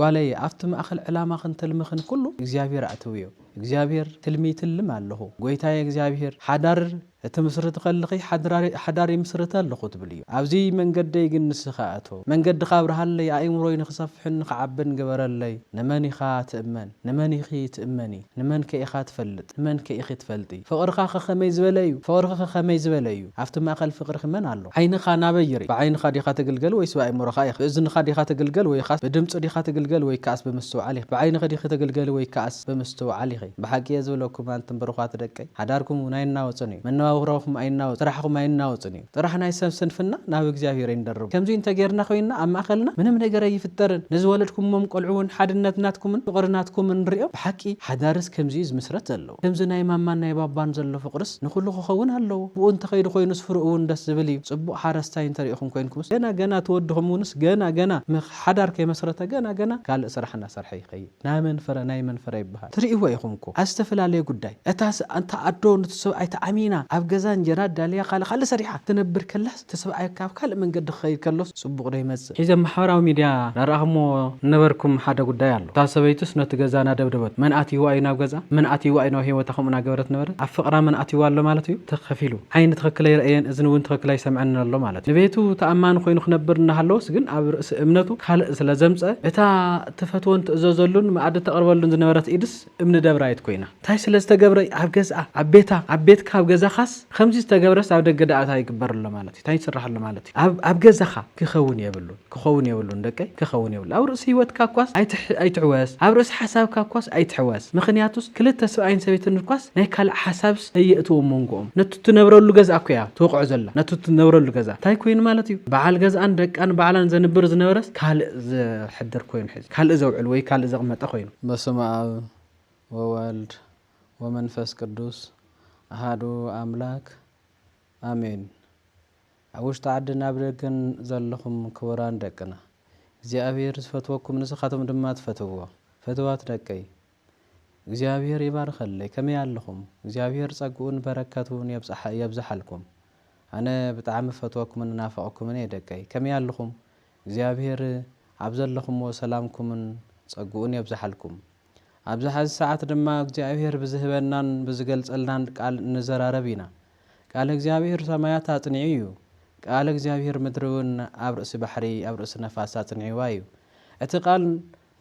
ጓለይ አፍትም አخل ዕላማ ክንተልምኽን ኩሉ እግዚአብሔር አትውዮ እግዚአብሔር ትልሚትልም አለሁ ጎይታዬ እግዚአብሔር ሓዳር እተመስረት ኸልኺ ሓዳር ይምስረት ኣለኹ ትብልዩ ኣብዚ መንገደይ ግን ንስኻኣቶ መንገድ ኻብርሃለይ ኣእምሮይ ንኽሰፍሕን ንኽዓብን ገበረለይ ነመኒኻ ትእመን ነመኒኺ ትእመኒ ነመን ከኢኻ ትፈልጥ ነመን ከኢኺ ትፈልጢ ፍቕርኻ ኸመይ ዝበለዩ ፍቕርኻ ኸመይ ዝበለዩ ኣብቲ ማእኸል ፍቕሪ ኽመን ኣሎ ዓይንኻ ናበይሪ ብዓይንኻ ዲኻ ትግልገል ወይስ ብኣእምሮኻ ኢኻ ብእዝንኻ ዲኻ ትግልገል ወይ ኻስ ብድምፂ ዲኻ ትግልገል ወይ ካስ ብምስተውዓል ኢኻ ብዓይንኻ ዲኻ ትግልገል ወይ ካስ ብምስተውዓል ኢኻ ብሓቂ ዝብለኩም አንተም በርኻት ደቀይ ሓዳርኩም ናይና ወፅን እዩ መነባብሮኩም ኣይናው ጥራሕኩም ኣይናውፅን እዩ ጥራሕ ናይ ሰብ ስንፍና ናብ እግዚአብሔር ይንደርብ ከምዚ እንተገርና ኮይና ኣብ ማእኸልና ምንም ነገር ይፍጠርን ንዝወለድኩምም ቆልዑን ሓድነትናትኩምን ፍቕርናትኩምን ንሪኦ ብሓቂ ሓዳርስ ከምዚ ዝምስረት ዘለዎ ከምዚ ናይ ማማን ናይ ባባን ዘሎ ፍቕርስ ንኹሉ ክኸውን ኣለዎ ብኡ እንተኸይዱ ኮይኑ ስፍርኡን ደስ ዝብል እዩ ጽቡቕ ሓረስታይ እንተሪኢኹም ኮይንኩምስ ገና ትወድኹምውንስ ገና ሓዳር ከይመስረተ ገና ካልእ ስራሕና ሰርሐ ይኸይድ ናይ መንፈረ ይበሃል ትሪእዎ ኢኹም እኮ ኣስተፈላለየ ጉዳይ እታስ ኣንተ ኣዶ ንትሰብኣይ ተኣሚና ኣብ ገዛ እንጀራ ዳልያ ካለ ሰሪሓ ትነብር ከላስ ተሰብኣይ ካብ ካልእ መንገዲ ክኸይድ ከሎስ ጽቡቕ ዶ ይመጽእ ሒዘ ማሕበራዊ ሚድያ ናርኣኽሞ ነበርኩም ሓደ ጉዳይ ኣሎ እታ ሰበይቱስ ነቲ ገዛና ደብደበት መን ኣትይዋ እዩ ናብ ገዛ መን ኣትይዋ እዩ ናብ ሂወታ ከምኡና ገበረት ነበረ ኣብ ፍቕራ መን ኣትይዋ ኣሎ ማለት እዩ ተኸፊሉ ዓይኒ ትኽክለ ይርአየን እዝኒ እውን ትኽክለ ይሰምዐን ኣሎ ማለት እዩ ንቤቱ ተኣማኒ ኮይኑ ክነብር እናሃለወስ ግን ኣብ ርእሲ እምነቱ ካልእ ስለ ዘምፀ እታ ትፈትዎን ትእዘዘሉን መኣዲ ተቕርበሉን ዝነበረት ኢድስ እምኒ ደብራ ኣይት ኮይና እንታይ ስለ ዝተገብረ ኣብ ገዛ ኣብ ቤትካ ኣብ ገዛ ኻስ ከምዚ ዝተገብረስ ኣብ ደገ ዳኣታ ይግበረሎ ማለት እዩ እንታይ ይስራሐሎ ማለት እዩ ኣብ ገዛኻ ክኸውን የብሉን ደቀይ ክኸውን የብሉ ኣብ ርእሲ ሂወትካ ኳስ ኣይትዕወስ ኣብ ርእሲ ሓሳብካ ኳስ ኣይትዕወስ ምኽንያቱስ ክልተ ሰብኣይን ሰበይትን ኳስ ናይ ካልእ ሓሳብስ እየእትዎ መንጎኦም ነቱ ትነብረሉ ገዛ እኮ እያ ትወቅዖ ዘላ ነቱ ትነብረሉ ገዛ እንታይ ኮይኑ ማለት እዩ በዓል ገዛን ደቃን በዓላን ዘንብር ዝነበረስ ካልእ ዝሕድር ኮይኑ ሒዙ ካልእ ዘውዕል ወይ ካልእ ዘቕመጠ ኮይኑ በስመ አብ ወወልድ ወመንፈስ ቅዱስ አሐዱ አምላክ አሜን አውሽታ ዓድና ብደገን ዘለኹም ክቡራን ደቅና እግዚአብሔር ዝፈትወኩም ንስኻቶም ድማ ትፈትዎ ፈትዋት ደቀይ እግዚአብሔር ይባርኸለይ ከመይ ኣለኹም እግዚአብሔር ጸጉኡን በረከቱን የብዛሓልኩም ኣነ ብጣዕሚ ፈትወኩም እናፈቕኩም እኔ ደቀይ ከመይ ኣለኹም እግዚአብሔር ኣብ ዘለኹምዎ ሰላምኩምን ጸጉኡን የብዛሓልኩም ኣብዚ ሓዚ ሰዓት ድማ እግዚአብሔር ብዝህበናን ብዝገልጸልናን ቃል እንዘራረብ ኢና ቃል እግዚአብሔር ሰማያት አጽኒዑ እዩ ቃል እግዚአብሔር ምድርን ኣብ ርእሲ ባሕሪ ኣብ ርእሲ ነፋስ አጽኒዑዋ እዩ እቲ ቃል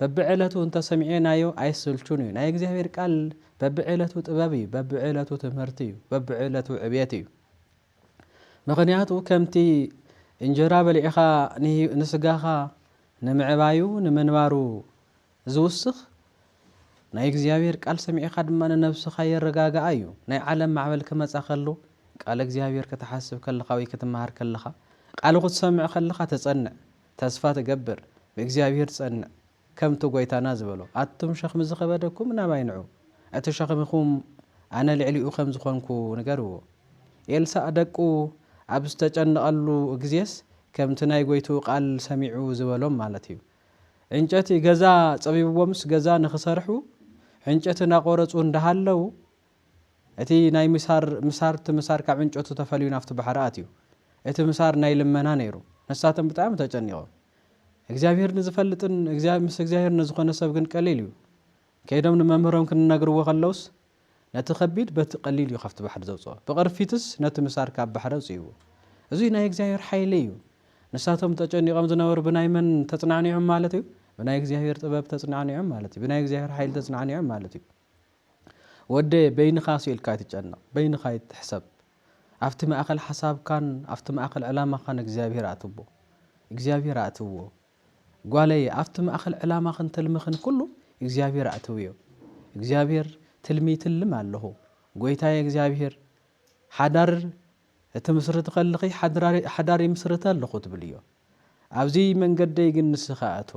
በብዕለቱ እንተሰሚዕናዮ ኣይስልቹን እዩ ናይ እግዚአብሔር ቃል በብዕለቱ ጥበብ እዩ በብዕለቱ ትምህርቲ እዩ በብዕለቱ ዕብየት እዩ ምኽንያቱ ከምቲ እንጀራ በሊዕኻ ንስጋኻ ንምዕባዩ ንምንባሩ ዝውስኽ ናይ እግዚአብሔር ቃል ሰሚዕኻ ድማ ነፍስኻ የረጋግዓ እዩ ናይ ዓለም ማዕበል ክመጻ ከሎ ቃል እግዚአብሔር ከተሓስብ ከለኻ ወይ ክትመሃር ከለኻ ቃል ክትሰምዕ ከለኻ ተጸንዕ ተስፋ ትገብር ብእግዚአብሔር ጸንዕ ከምቲ ጎይታና ዝበሎ ኣቱም ሸኽሚ ዝኸበደኩም ናባይ ንዑ እቲ ሸኽምኹም ኣነ ልዕሊኡ ከም ዝኾንኩ ንገርዎ ኤልሳዕ ደቁ ኣብ ዝተጨነቐሉ ግዜስ ከምቲ ናይ ጎይቱ ቃል ሰሚዑ ዝበሎም ማለት እዩ ዕንጨቲ ገዛ ጸቢብዎምስ ገዛ ንኽሰርሑ ዕንጨቲ ናቆረጹ እንዳሃለው እቲ ናይ ምሳር ካብ ዕንጨቱ ተፈልዩ ናፍቲ ባሕሪ ኣትዩ እቲ ምሳር ናይ ልመና ነይሩ ንሳቶም ብጣዕሚ ተጨኒቖም እግዚአብሔር ንዝፈልጥን ምስ እግዚአብሔር ንዝኾነ ሰብ ግን ቀሊል እዩ ከይዶም ንመምህሮም ክንነግርዎ ከለውስ ነቲ ከቢድ በቲ ቀሊል እዩ ካብቲ ባሕሪ ዘውፅኦ ብቕርፊትስ ነቲ ምሳር ካብ ባሕሪ ኣውፅይዎ እዙይ ናይ እግዚአብሔር ሓይሊ እዩ ንሳቶም ተጨኒቖም ዝነበሩ ብናይ መን ተጽናዕኒዖም ማለት እዩ ብናይ እግዚአብሔር ጥበብ ተጽናዕኒዖም ማለት እዩ ብናይ እግዚአብሔር ሓይሊ ተጽናዕኒዖም ማለት እዩ ወደ በይንኻ ሲልካ ትጨነቕ በይንኻ ትሕሰብ ኣብቲ ማእኸል ሓሳብካን ኣብቲ ማእኸል ዕላማኻን እግዚአብሔር ኣትዎ ጓለይ ኣብቲ ማእኸል ዕላማኽን ትልምኽን ኩሉ እግዚአብሔር ኣትውዮ እግዚአብሔር ትልሚትልም ኣለሁ ጎይታዬ እግዚአብሔር ሓዳር እቲ ምስረት ኸልኺ ሓዳር ይምስረት ኣለኹ ትብልዮ ኣብዚ መንገደይ ግን ንስኻኣቶ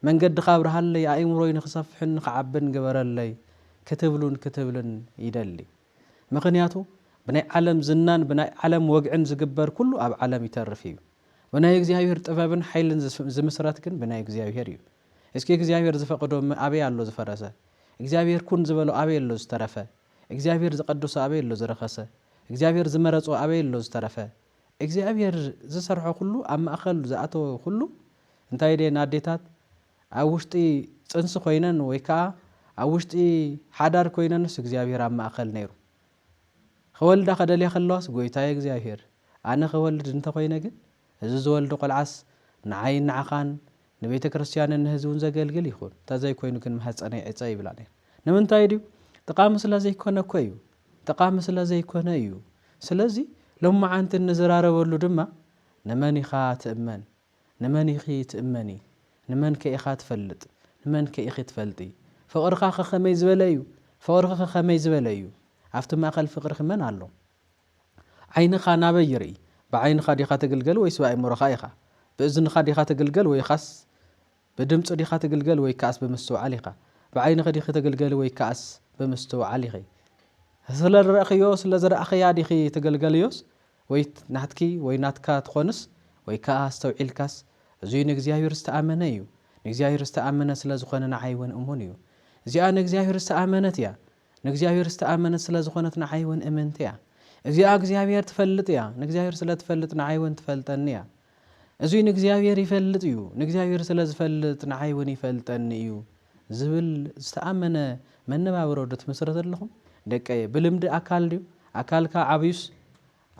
መንገዲ ኻብርሃለይ ኣእምሮይ ንኽሰፍሕን ንኽዓብን ገበረለይ ክትብልን ይደሊ ምኽንያቱ ብናይ ዓለም ዝናን ብናይ ዓለም ወግዕን ዝግበር ኩሉ ኣብ ዓለም ይተርፍ እዩ ብናይ እግዚአብሔር ጥበብን ሓይልን ዝምስረት ግን ብናይ እግዚአብሔር እዩ እስኪ እግዚአብሔር ዝፈቅዶ ኣበይ ኣሎ ዝፈረሰ እግዚአብሔር ኩን ዝበሎ ኣበይ ኣሎ ዝተረፈ እግዚአብሔር ዝቀድሶ ኣበይ ኣሎ ዝረኸሰ እግዚአብሔር ዝመረጾ ኣበይ ኣሎ ዝተረፈ እግዚአብሔር ዝሰርሖ ኩሉ ኣብ ማእኸል ዝኣተወ ኩሉ እንታይ ደ ናዴታት ኣብ ውሽጢ ፅንሲ ኮይነን ወይ ከዓ ኣብ ውሽጢ ሓዳር ኮይነንስ እግዚኣብሔር ኣብ ማእኸል ነይሩ ክወልዳ ከደልያ ከለዋስ ጎይታዬ እግዚኣብሔር ኣነ ክወልድ እንተኮይነ ግን እዚ ዝወልዶ ቆልዓስ ንዓይ ንዓኻን ንቤተ ክርስቲያንን ንህዝቡን ዘገልግል ይኹን ተዘይ ኮይኑ ግን ማህፀነይ ዕፀ ይብላ ነይሩ ንምንታይ ድዩ ጠቃሚ ስለ ዘይኮነ እኮ እዩ ጠቃሚ ስለ ዘይኮነ እዩ ስለዚ ሎማዓንቲ ንዝራረበሉ ድማ ንመን ኢኻ ትእመን ንመን ኢኺ ትእመኒ ንመን ከኢኻ ትፈልጥ ንመን ከኢኺ ትፈልጢ ፍቅርኻ ከመይ ዝበለ እዩ ፍቅርኻ ከመይ ዝበለ እዩ ኣብቲ ማእኸል ፍቅሪ መን ኣሎ ዓይንኻ ናበይ ይርኢ ብዓይንኻ ዲኻ ትግልገል ወይስ ብኣእምሮኻ ኢኻ ብእዝንኻ ዲኻ ትግልገል ወይ ካስ ብድምፂ ዲኻ ትግልገል ወይ ካስ ብምስትውዓል ኢኻ ብዓይንኻ ዲኻ ትግልገል ወይ ካስ ብምስትውዓል ኢኺ ስለ ረእኽዮ ስለ ዝረእኽያ ዲኺ ትግልገልዮስ ወይ ናትኪ ወይ ናትካ ትኾንስ ወይ ከዓ ዝተውዒልካስ እዙይ ንእግዚኣብሔር ዝተኣመነ እዩ ንእግዚኣብሔር ዝተኣመነ ስለ ዝኾነ ንዓይ እውን እሙን እዩ እዚኣ ንእግዚኣብሔር ዝተኣመነት እያ ንእግዚኣብሔር ዝተኣመነት ስለ ዝኾነት ንዓይ እውን እምንቲ እያ እዚኣ እግዚኣብሔር ትፈልጥ እያ ንእግዚኣብሔር ስለ ትፈልጥ ንዓይ እውን ትፈልጠኒ እያ እዙይ ንእግዚኣብሔር ይፈልጥ እዩ ንእግዚኣብሔር ስለ ዝፈልጥ ንዓይ እውን ይፈልጠኒ እዩ ዝብል ዝተኣመነ መነባብሮ ዶ ትመስረት ኣለኹም ደቀየ ብልምዲ ኣካል ድዩ ኣካልካ ዓብዩስ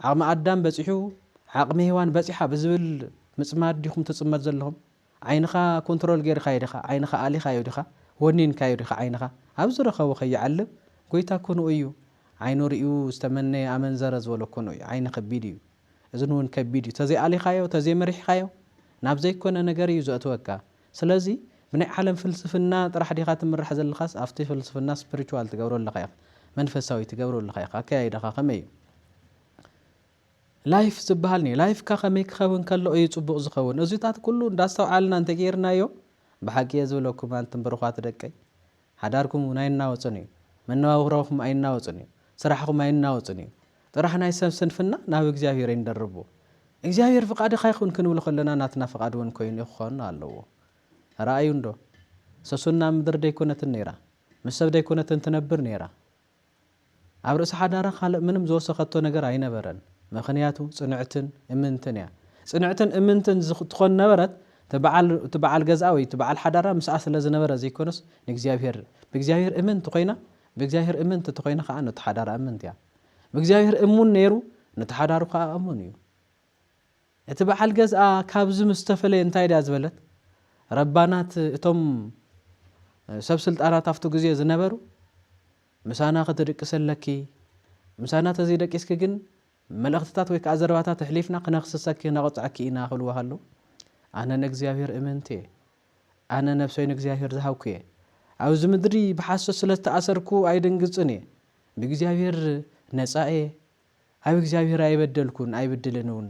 ዓቕሚ ኣዳም በፂሑ ዓቕሚ ሄዋን በፂሓ ብዝብል ምፅማድ ዲኹም ትፅመድ ዘለኹም ዓይንኻ ኮንትሮል ጌርካዮ ዲኻ ዓይንኻ ኣሊኻዮ ዲኻ ወኒንካዮ ዲኻ ዓይንኻ ኣብ ዝረኸቦ ከይዓልብ ጎይታ ኮኑ እዩ ዓይኑ ርኡ ዝተመነየ ኣመንዘረ ዝበሎ ኮኑ እዩ ዓይኒ ከቢድ እዩ እዝን እውን ከቢድ እዩ ተዘይ ኣሊኻዮ ተዘይ መሪሕካዮ ናብ ዘይኮነ ነገር እዩ ዘእትወካ ስለዚ ብናይ ዓለም ፍልስፍና ጥራሕ ዲኻ ትምራሕ ዘለኻስ ኣብቲ ፍልስፍና ስፒሪቹዋል ትገብሮ ኣለኻ ኢኻ መንፈሳዊ ትገብሮ ኣለኻ ኢኻ ኣከያይዳኻ ከመይ እዩ ላይፍ ዝበሃል ኒ ላይፍካ ከመይ ክኸውን ከሎ እዩ ፅቡቕ ዝኸውን እዚታት ኩሉ እንዳስተውዓልና እንተጌርናዮ ብሓቂ ዝብለኩም አንተም ብሩኻት ደቀይ ሓዳርኩም ናይናወፅን እዩ መነባብሮኹም ኣይናወፅን እዩ ስራሕኩም ኣይናወፅን እዩ ጥራሕ ናይ ሰብ ስንፍና ናብ እግዚኣብሔር ይንደርቦ እግዚኣብሔር ፍቃድኻ ይኹን ክንብል ከለና ናትና ፍቃድ እውን ኮይኑ ይኾን ኣለዎ ራእዩ እንዶ ሰሱና ምድር ደይኮነትን ነይራ ምስ ሰብ ደይኮነትን ትነብር ነይራ ኣብ ርእሲ ሓዳራ ካልእ ምንም ዝወሰኸቶ ነገር ኣይነበረን ምክንያቱ ፅንዕትን እምንትን እያ ፅንዕትን እምንትን ትኾን ነበረት ትበዓል ገዛ ወይ ትበዓል ሓዳራ ምስኣ ስለ ዝነበረ ዘይኮነስ ንእግዚኣብሔር ብእግዚኣብሔር እምንቲ ኮይና ብእግዚኣብሔር እምንቲ ተኮይና ከዓ ነቲ ሓዳራ እምንቲ እያ ብእግዚኣብሔር እሙን ነይሩ ነቲ ሓዳሩ ከዓ እሙን እዩ እቲ በዓል ገዛ ካብዚ ምስተፈለየ እንታይ ዳ ዝበለት ረባናት እቶም ሰብ ስልጣናት ኣብቲ ግዜ ዝነበሩ ምሳና ክትድቅሰለኪ ምሳና ተዘይደቂስኪ ግን መልእኽትታት ወይ ከዓ ዘረባታት ሕሊፍና ክነኽስሰኪ ነቕፅዐኪ ኢና ክብልዎ ከለዉ ኣነ ንእግዚኣብሔር እምንቲ እየ ኣነ ነብሰይ ንእግዚኣብሔር ዝሃብኩ እየ ኣብዚ ምድሪ ብሓሶት ስለ ዝተኣሰርኩ ኣይድንግፅን እየ ብእግዚኣብሔር ነፃ እየ ኣብ እግዚኣብሔር ኣይበደልኩን ኣይብድልን እውን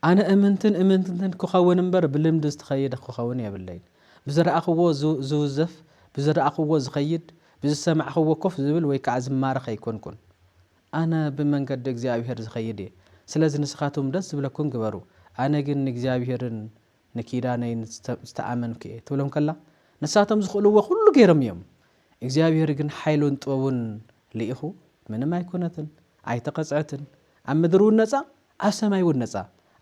ኣነ እምንትን ክኸውን እምበር ብልምዲ ዝተኸይድ ክኸውን የብለይን ብዝረኣኽዎ ዝውዘፍ ብዝረኣኽዎ ዝኸይድ ብዝሰማዕኽዎ ኮፍ ዝብል ወይ ከዓ ዝማረኽ ኣይኮንኩን ኣነ ብመንገዲ እግዚኣብሔር ዝኸይድ እየ ስለዚ ንስኻቶም ደስ ዝብለኩም ግበሩ ኣነ ግን ንእግዚኣብሔርን ንኪዳነይን ዝተኣመንኩ እየ ትብሎም ከላ ንሳቶም ዝኽእልዎ ኩሉ ገይሮም እዮም እግዚኣብሔር ግን ሓይሉን ጥበቡን ልኢኹ ምንም ኣይኮነትን ኣይተቐፅዕትን ኣብ ምድር እውን ነፃ ኣብ ሰማይ እውን ነፃ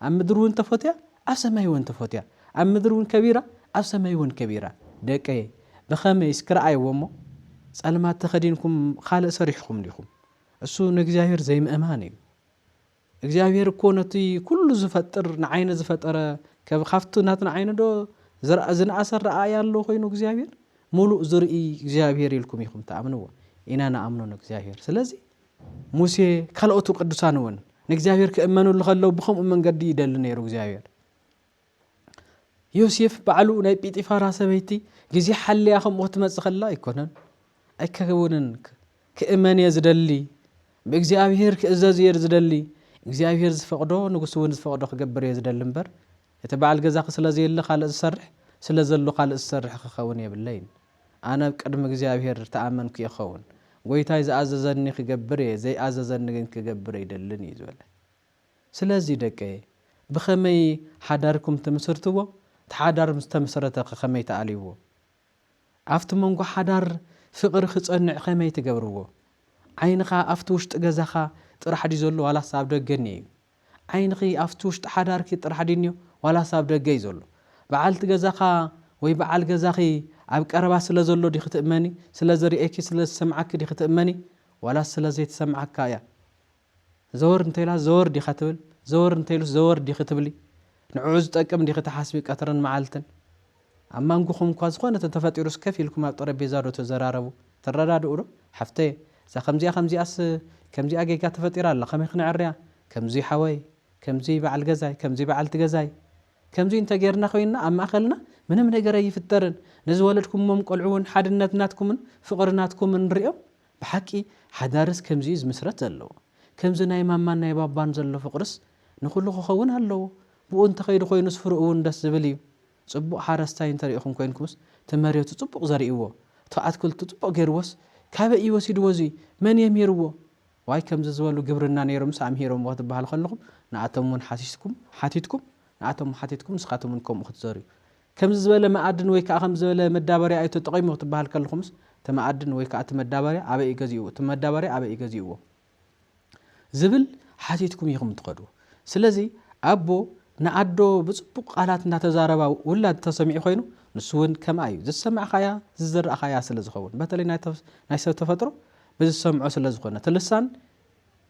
ኣብ ምድር እውን ተፈትያ ኣብ ሰማይ እውን ተፈትያ ኣብ ምድር እውን ከቢራ ኣብ ሰማይ እውን ከቢራ ደቀየ ብኸመይ ስክረኣይዎ እሞ ጸልማት ተኸዲንኩም ካልእ ሰሪሕኩም ዲኹም እሱ ንእግዚኣብሔር ዘይምእማን እዩ እግዚአብሔር እኮ ነቲ ኩሉ ዝፈጥር ንዓይነ ዝፈጠረ ካብቲ ናትና ዓይነ ዶ ዝንኣሰር ረኣያ ኣሎ ኮይኑ እግዚአብሔር ሙሉእ ዝርኢ እግዚአብሔር ኢልኩም ኢኹም ተኣምንዎ ኢና ንኣምኖ እግዚአብሔር ስለዚ ሙሴ ካልኦቱ ቅዱሳን እውን ንእግዚአብሔር ክእመኑሉ ከለዉ ብከምኡ መንገዲ ይደል ነይሩ እግዚአብሔር ዮሴፍ ባዕሉ ናይ ጲጢፋራ ሰበይቲ ግዜ ሓልያ ከምኡ ትመጽእ ከላ ኣይኮነን ኣይከውንን ክእመን ዝደሊ ብእግዚአብሔር ክእዘዝ ዝደሊ እግዚአብሔር ዝፈቅዶ ንጉስ እውን ዝፈቅዶ ክገብር ዝደሊ እምበር እቲ በዓል ገዛ ስለዚ የለ ካልእ ዝሰርሕ ስለዘሎ ካልእ ዝሰርሕ ክኸውን የብለይን ኣነ ቅድሚ እግዚአብሔር ተኣመንኩ ይኸውን ጎይታይ ዝኣዘዘኒ ክገብር ዘይኣዘዘኒ ግን ክገብር ይደልን እዩ ዝበለ ስለዚ ደቀ ብኸመይ ሓዳርኩም ትምስርትዎ ተሓዳር ምስተመሰረተ ከመይ ተኣልይዎ ኣብቲ መንጎ ሓዳር ፍቅሪ ክጸንዕ ከመይ ትገብርዎ ዓይንኻ ኣብቲ ውሽጢ ገዛኻ ጥራሕ ዲ ዘሎ ዋላ ሳብ ደገኒ እዩ ዓይንኺ ኣብቲ ውሽጢ ሓዳርኪ ጥራሕ ዲንዮ ዋላ ሳብ ደገ እዩ ዘሎ በዓልቲ ገዛኻ ወይ በዓል ገዛኺ ኣብ ቀረባ ስለ ዘሎ ዲ ክትእመኒ ስለ ዘሪኤኪ ስለ ዝሰምዓኪ ዲ ክትእመኒ ወላ ስለ ዘይተሰምዓካ እያ ዘወር እንተይላ ዘወር ዲ ክትብል ዘወር እንተይሉ ዘወር ዲ ክትብሊ ንዕኡ ዝጠቅም ዲ ክትሓስቢ ቀትርን መዓልትን ኣብ ማንጉኹም እኳ ዝኾነ ተፈጢሩስ ከፍ ኢልኩም ኣብ ጠረጴዛ ዶ ተዘራረቡ ትረዳድኡ ዶ ሓፍተይ እዛ ከምዚኣስ ከምዚኣ ጌጋ ተፈጢራ ኣላ ከመይ ክንዕርያ ከምዚ ሓወይ ከምዚ በዓል ገዛይ ከምዚ በዓልቲ ገዛይ ከምዚ እንተጌርና ኮይና ኣብ ማእኸልና ምንም ነገር ኣይፍጠርን ንዝወለድኩሞም ቆልዑውን ሓድነትናትኩምን ፍቕርናትኩምን ንሪኦም ብሓቂ ሓዳርስ ከምዚ ዝምስረት ዘለዎ ከምዚ ናይ ማማን ናይ ባባን ዘሎ ፍቕርስ ንኹሉ ክኸውን ኣለዎ ብኡ እንተኸይዱ ኮይኑ ስፍርኡ እውን ደስ ዝብል እዩ ጽቡቕ ሓረስታይ እንተሪኢኹም ኮይንኩምስ ተመሬቱ ጽቡቕ ዘርእይዎ ተኣትክልቱ ጽቡቕ ገይርዎስ ካበይ እዩ ወሲድዎ እዚ መን የምሂርዎ ዋይ ከምዚ ዝበሉ ግብርና ነይሮምስ ኣምሂሮም ክትበሃል ከለኹም ንኣቶም እውን ሓቲትኩም ንስኻቶም እውን ከምኡ ክትዘርዩ ከምዚ ዝበለ መኣድን ወይ ከዓ ከምዚ ዝበለ መዳበርያ ኣይቶ ተጠቒሙ ክትበሃል ከለኹምስ ተመኣድን ወይ ከዓ ተመዳበርያ ኣበይ ገዚእዎ ተመዳበርያ ኣበይ ገዚእዎ ዝብል ሓቲትኩም ኢኹም ትኸዱ ስለዚ ኣቦ ንኣዶ ብጽቡቕ ቃላት እናተዛረባ ውላድ ተሰሚዑ ኮይኑ ንሱ እውን ከምኣ እዩ ዝሰማዕኻያ ዝዘርአኻያ ስለ ዝኸውን በተለይ ናይ ሰብ ተፈጥሮ ብዝሰምዖ ስለ ዝኾነ ትልሳን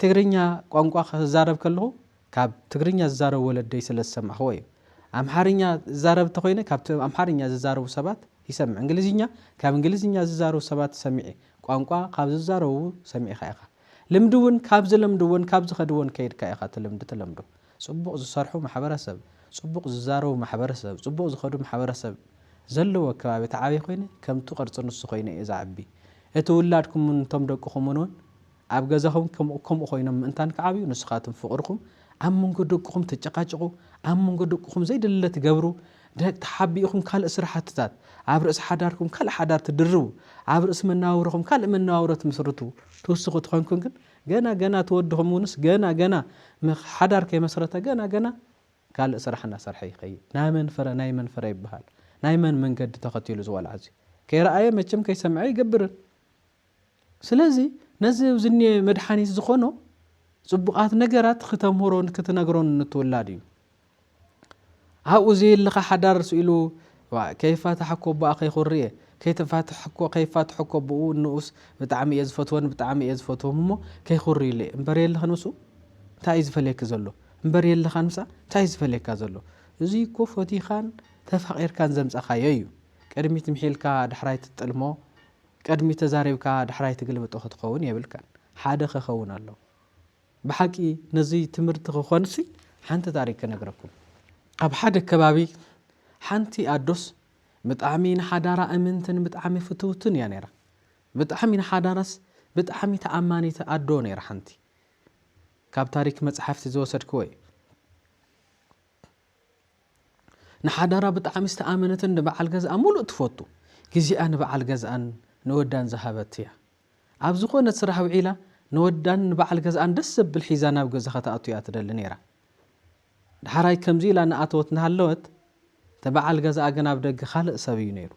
ትግርኛ ቋንቋ ክዛረብ ከለኹ ካብ ትግርኛ ዝዛረቡ ወለደይ ስለ ዝሰማዕኽዎ እዩ ኣምሓርኛ ዝዛረብ ተኮይነ ካብ ኣምሓርኛ ዝዛረቡ ሰባት ይሰምዕ እንግሊዝኛ ካብ እንግሊዝኛ ዝዛረቡ ሰባት ሰሚዒ ቋንቋ ካብ ዝዛረቡ ሰሚዒኻ ኢኻ ልምዲ እውን ካብ ዝለምድዎን ካብ ዝኸድዎን ከይድካ ኢኻ ትለምዶ ጽቡቕ ዝሰርሑ ማሕበረሰብ ጽቡቕ ዝዛረቡ ማሕበረሰብ ጽቡቕ ዝኸዱ ማሕበረሰብ ዘለዎ ከባቢ ተዓብይ ኮይነ ከምቱ ቅርጽ ንሱ ኮይነ እዛ ዓቢ እቲ ውላድኩም እንቶም ደቅኹም እውን ኣብ ገዛኹም ከምኡ ኮይኖም ምእንታን ከዓብዩ ንስኻትም ፍቕርኩም ኣብ መንጎ ደቅኹም ተጨቃጭቁ ኣብ መንጎ ደቅኹም ዘይደለ ትገብሩ ተሓቢኢኹም ካልእ ስራሕትታት ኣብ ርእሲ ሓዳርኩም ካልእ ሓዳር ትድርቡ ኣብ ርእሲ መነባብሮኹም ካልእ መነባብሮ ትምስርቱ ትውስኹ ትኾንኩም ግን ገና ትወድኹም እውንስ ገና ሓዳር ከይመስረተ ገና ካልእ ስራሕ እናሰርሐ ይኸይድ ናይ መን ፍረ ይበሃል ናይ መን መንገዲ ተኸቲሉ ዝወልዓ እዚ ከይረኣየ መቸም ከይሰምዐ ይገብርን ስለዚ ነዚ ዝኒ መድሓኒት ዝኾኖ ጽቡቓት ነገራት ከተምህሮን ክትነግሮን እንትውላድ እዩ ኣብኡ ዘየለኻ ሓዳር ስኢሉ ከይፋትሐኮ በኣ ከይኹርየ ከይፋትሐኮ ብኡ ንኡስ ብጣዕሚ እየ ዝፈትወን ብጣዕሚ እየ ዝፈትዎም እሞ ከይኹር ኢለ እምበር የለኻ ንሱ እንታይ እዩ ዝፈለየክ ዘሎ እምበር የለኻ ንሳ እንታይ እዩ ዝፈለየካ ዘሎ እዚ እኮ ፈቲኻን ተፋቒርካን ዘምፀኻዮ እዩ ቅድሚት ምሒልካ ድሕራይ ትጥልሞ ቅድሚት ተዛሪብካ ድሕራይ ትግልብጦ ክትኸውን የብልካን ሓደ ክኸውን ኣሎ ብሓቂ ነዚ ትምህርቲ ክኾንሲ ሓንቲ ታሪክ ክነግረኩም ኣብ ሓደ ከባቢ ሓንቲ ኣዶስ ብጣዕሚ ንሓዳራ እምንትን ብጣዕሚ ፍትውትን እያ ነይራ ብጣዕሚ ንሓዳራስ ብጣዕሚ ተኣማኒት ኣዶ ነይራ ሓንቲ ካብ ታሪክ መጽሓፍቲ ዝወሰድክዎ እዩ ንሓዳራ ብጣዕሚ ዝተኣመነትን ንበዓል ገዝኣ ሙሉእ ትፈቱ ግዜኣ ንበዓል ገዝኣን ንወዳን ዝሃበት እያ ኣብ ዝኾነ ስራሕ ውዒላ ንወዳን ንበዓል ገዝኣን ደስ ዘብል ሒዛ ናብ ገዛ ከተኣቱ እያ ትደሊ ነይራ ድሓራይ ከምዚ ኢላ ንኣተወት እናሃለወት ተበዓል ገዝኣ ግን ኣብ ደገ ካልእ ሰብ እዩ ነይሩ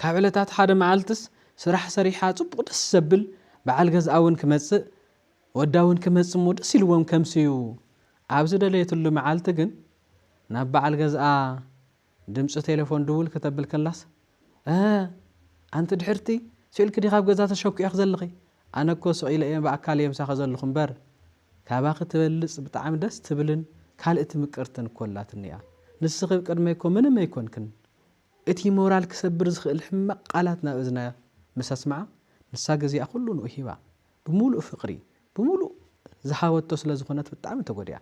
ካብ ዕለታት ሓደ መዓልትስ ስራሕ ሰሪሓ ጽቡቕ ደስ ዘብል በዓል ገዝኣ እውን ክመጽእ ወዳ እውን ክመጽእ ሞ ደስ ኢልዎም ከምሲዩ ኣብ ዝደለየትሉ መዓልቲ ግን ናብ በዓል ገዝኣ ድምፂ ቴሌፎን ድውል ከተብል ከላስ ኣንቲ ድሕርቲ ስኢልክ ዲኻ ኣብ ገዛ ተሸኪዕክ ዘለኺ ኣነ እኮ ስኢለ እየ ብኣካል እየ ምሳኸ ዘለኹ እምበር ካባ ክትበልፅ ብጣዕሚ ደስ ትብልን ካልእቲ ምቅርትን ኮላትኒ እያ ንስኺ ቅድመይ እኮ ምንም ኣይኮንክን እቲ ሞራል ክሰብር ዝኽእል ሕማቕ ቃላት ናብ እዝና ምስ ኣስምዓ ንሳ ገዚኣ ኩሉ ንኡ ሂባ ብሙሉእ ፍቕሪ ብሙሉእ ዝሃወቶ ስለ ዝኾነት ብጣዕሚ ተጎዲያ